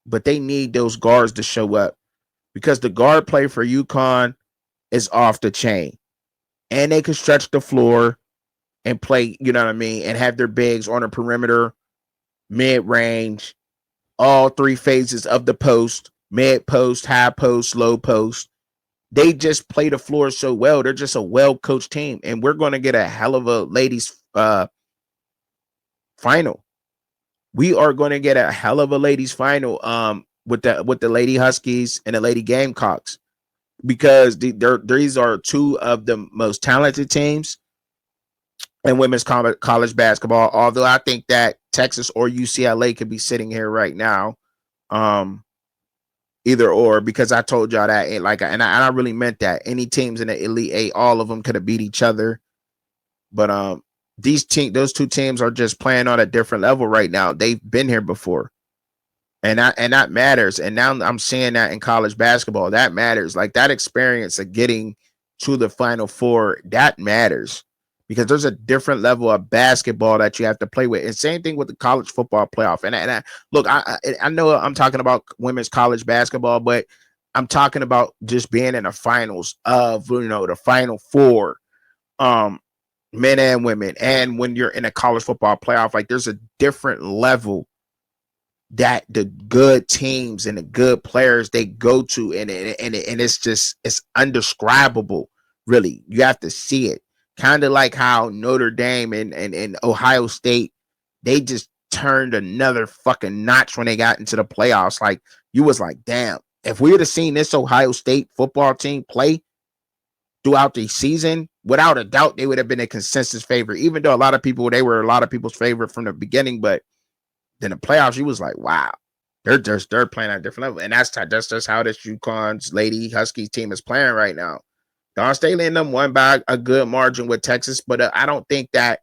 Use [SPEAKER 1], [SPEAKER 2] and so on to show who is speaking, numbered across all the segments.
[SPEAKER 1] but they need those guards to show up because the guard play for UConn is off the chain, and they can stretch the floor and play. You know what I mean, and have their bigs on the perimeter, mid range, all three phases of the post, mid post, high post, low post. They just play the floor so well. They're just a well coached team, and we're going to get a hell of a ladies final. We are going to get a hell of a ladies final with the Lady Huskies and the Lady Gamecocks because these are two of the most talented teams in women's college basketball. Although I think that Texas or UCLA could be sitting here right now, either or, because I told y'all that and I really meant that. Any teams in the Elite Eight, all of them could have beat each other, but those two teams are just playing on a different level right now. They've been here before. And that matters. And now I'm seeing that in college basketball. That matters. Like that experience of getting to the Final Four, that matters. Because there's a different level of basketball that you have to play with. And same thing with the college football playoff. Look, I know I'm talking about women's college basketball, but I'm talking about just being in the finals of, the Final Four, men and women. And when you're in a college football playoff, like there's a different level that the good teams and the good players they go to, and it's undescribable. Really, you have to see it. Kind of like how Notre Dame and Ohio State, they just turned another fucking notch when they got into the playoffs. Like you was like, damn, if we would have seen this Ohio State football team play throughout the season, without a doubt, they would have been a consensus favorite. Even though they were a lot of people's favorite from the beginning, but then the playoffs, he was like, wow, they're playing at a different level. And that's just how this UConn's Lady Huskies team is playing right now. Dawn Staley and them won by a good margin with Texas, but I don't think that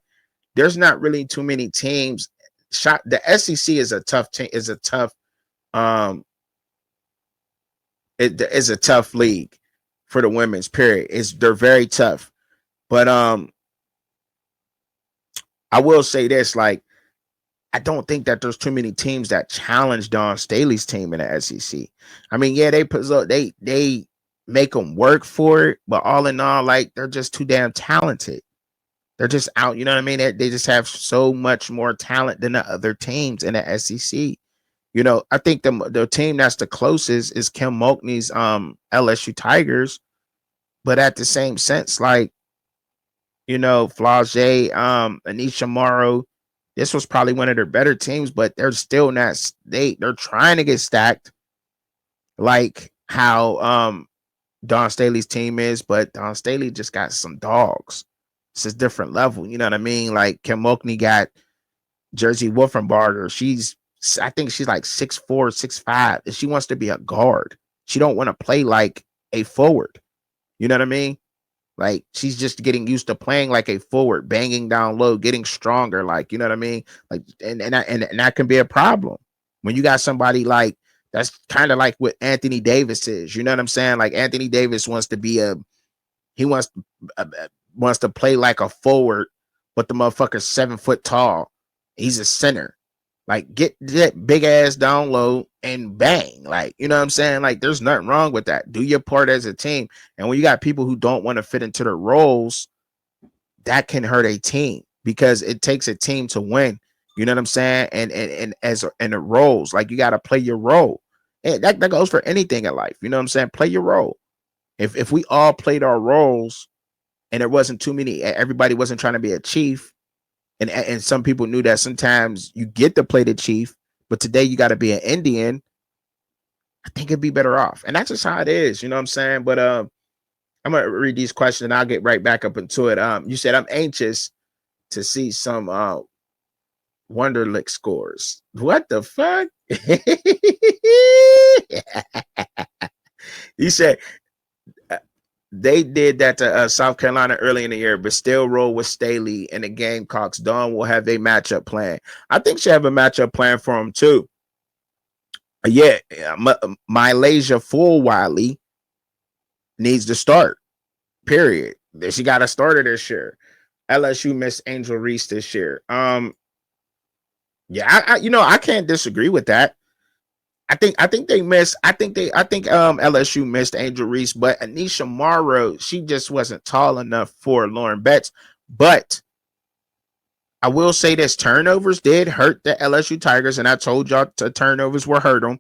[SPEAKER 1] there's not really too many teams. The SEC is a tough team, it is a tough league for the women's period. They're very tough. But I will say this, like, I don't think that there's too many teams that challenge Dawn Staley's team in the SEC. I mean, yeah, they make them work for it, but all in all, like they're just too damn talented. They're just out, you know what I mean? They just have so much more talent than the other teams in the SEC. I think the team that's the closest is Kim Mulkey's LSU Tigers, but at the same sense, like Flage, Anisha Morrow. This was probably one of their better teams, but they're still not. They're trying to get stacked, like how Dawn Staley's team is, but Dawn Staley just got some dogs. It's a different level, you know what I mean? Like Kim Mulkey got Jersey Wolfenbarger. I think she's like 6'4", 6'5", and she wants to be a guard. She don't want to play like a forward. You know what I mean? Like she's just getting used to playing like a forward, banging down low, getting stronger. Like, you know what I mean? Like, and that can be a problem when you got somebody like that's kind of like what Anthony Davis is. You know what I'm saying? Like Anthony Davis wants to be he wants to play like a forward, but the motherfucker's 7 foot tall. He's a center. Like get that big ass down low and bang. Like, you know what I'm saying? Like there's nothing wrong with that. Do your part as a team. And when you got people who don't want to fit into their roles, that can hurt a team because it takes a team to win. You know what I'm saying? And as in the roles, like you got to play your role. And that goes for anything in life. You know what I'm saying? Play your role. If we all played our roles and there wasn't too many, everybody wasn't trying to be a chief. And some people knew that sometimes you get to play the chief, but today you got to be an Indian. I think it'd be better off. And that's just how it is. You know what I'm saying? But I'm going to read these questions and I'll get right back up into it. You said, I'm anxious to see some Wonderlick scores. What the fuck? He said, they did that to South Carolina early in the year, but still roll with Staley and the Gamecocks. Dawn will have a matchup plan. I think she have a matchup plan for them too. Yeah, Malaysia Full Wiley needs to start. Period. She got a starter this year. LSU missed Angel Reese this year. Yeah, I can't disagree with that. I think they missed. I think LSU missed Angel Reese, but Anisha Morrow, she just wasn't tall enough for Lauren Betts. But I will say this: turnovers did hurt the LSU Tigers, and I told y'all turnovers were hurt them.